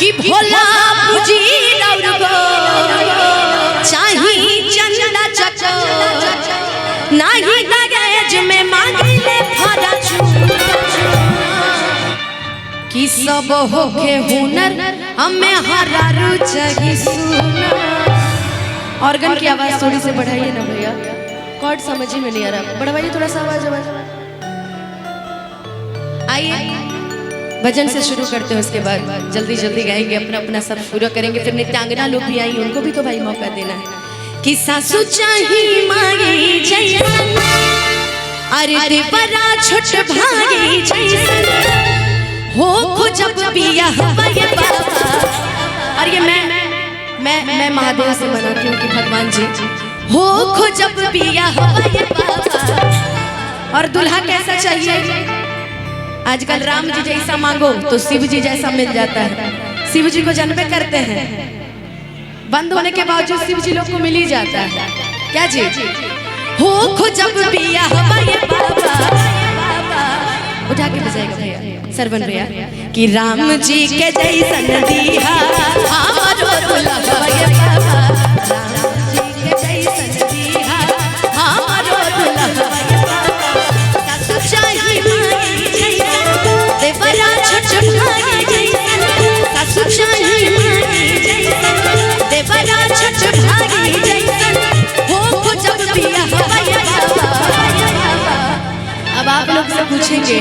कि भोला पूजी चाही चंदा चको नाही दहेज में मांगिले कि सब होके हुनर हमें हरारू चाहिए सुना। ऑर्गन की आवाज थोड़ी से बढ़ाइए ना भैया, कॉर्ड समझ ही में नहीं आ रहा, बढ़वाइए थोड़ा सा आवाज। आइए भजन से शुरू करते हैं, उसके बाद जल्दी जल्दी गाएंगे, अपना अपना सब पूरा करेंगे। फिर नित्यांगना लोग भी आई, उनको भी तो भाई मौका देना है। कि सासू चाही मांगी जैसन अरे देवरा छोट भागी जैसन हो खो जब बियाह ये बाबा। और ये मैं महादेव से मनाती हूँ कि भगवान जी हो खो जब बियाह ये बाबा। और दुल्हा कैसा चाहिए? आजकल राम जी जैसा मांगो तो शिव जी जैसा मिल जाता है। शिव जी को जन्मे करते हैं, बंद होने के बावजूद शिव जी लोग को मिल ही जाता है। क्या जी हो खो जब बियाह ये बाबा। उठा के बजाएगा भैया सरवन भैया कि राम जी के जैसन दिया हमारो दुल्हा ये बाबा। राम जी के जैसन दिया हमारो दुल्हा ये बाबा। सासू चाही मांगी जैसन देवरा छोट भागी जैसन। सासू चाही मांगी जैसन देवरा छोट भागी जैसन हो खो जब बियाह ये बाबा। अब आप लोग से पूछेंगे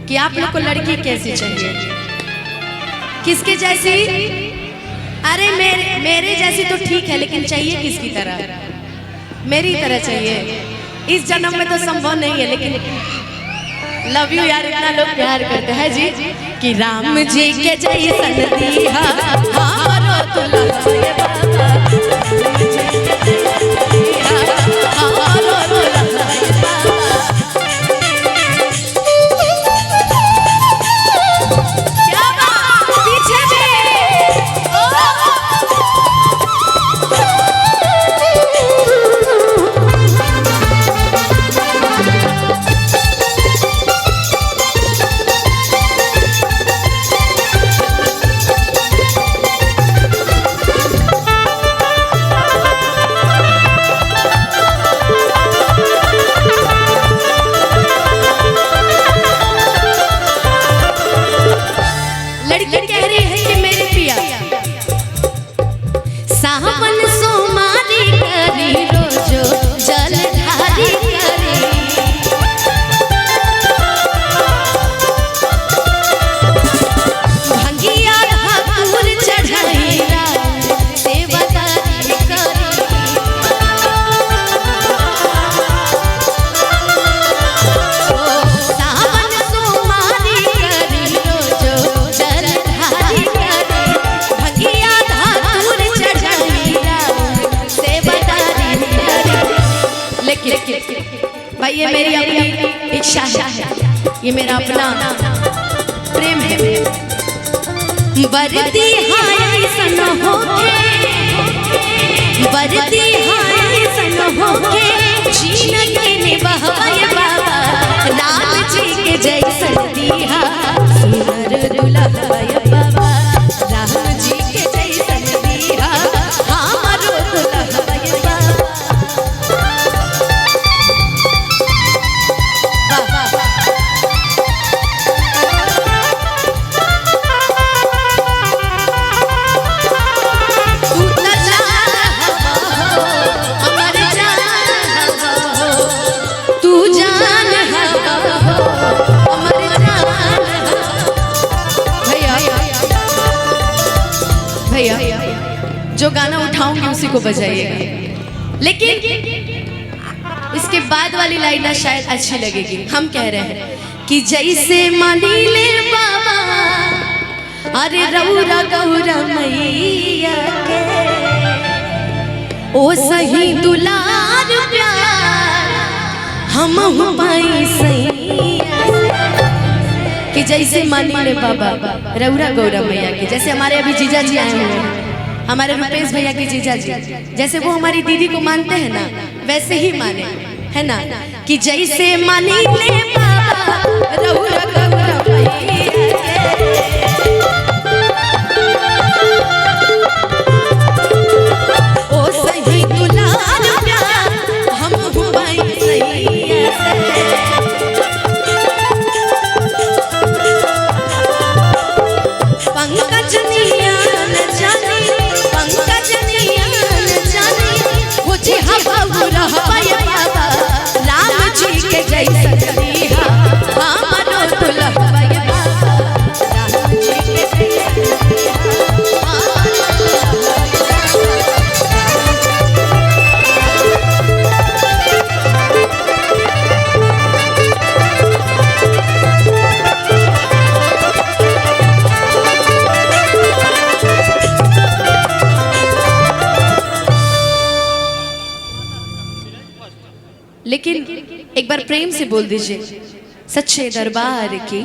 कि आप लोग को लड़की कैसी चाहिए, किसके जैसी? अरे मेरे जैसी तो ठीक है, लेकिन चाहिए किसकी तरह? मेरी तरह चाहिए। इस जन्म में तो संभव नहीं है, लेकिन लव यू यार, इतना लोग प्यार करते हैं जी कि राम जी के जैसन दिया हमारो दुल्हा ये बाबा। हमारो दुल्हा ये बाबा। भाई ये मेरी अपनी इच्छा है, ये मेरा अपना प्रेम है। बरती हाय सन होके, बरती हाय सन होके जीना के निभाए बाबा। राम जी के जैसन दिया सुंदर दुल्हा ये बाबा। राम जी के जैसन दिया हमारो दुल्हा ये बाबा। भैया जो गाना उठाऊंगी उसी को बजाइएगा, लेकिन इसके बाद वाली लाइन ना शायद अच्छी लगेगी। हम कह रहे हैं कि जैसे मानी ले बाबा अरे रौरा गौरा मैया के ओ सही दुलार प्यार हम पाई सैया। कि जैसे मानी ले बाबा रौरा गौरा मैया की, जैसे हमारे अभी जीजा जी आए हुए हैं, हमारे रुपेश भैया की जीजा जी, जैसे वो हमारी दीदी को मानते हैं ना, वैसे ही माने, है ना? कि जैसे मानी ले बाबा रौरा गौरा मैया प्रेम से बोल दीजिए सच्चे दरबार की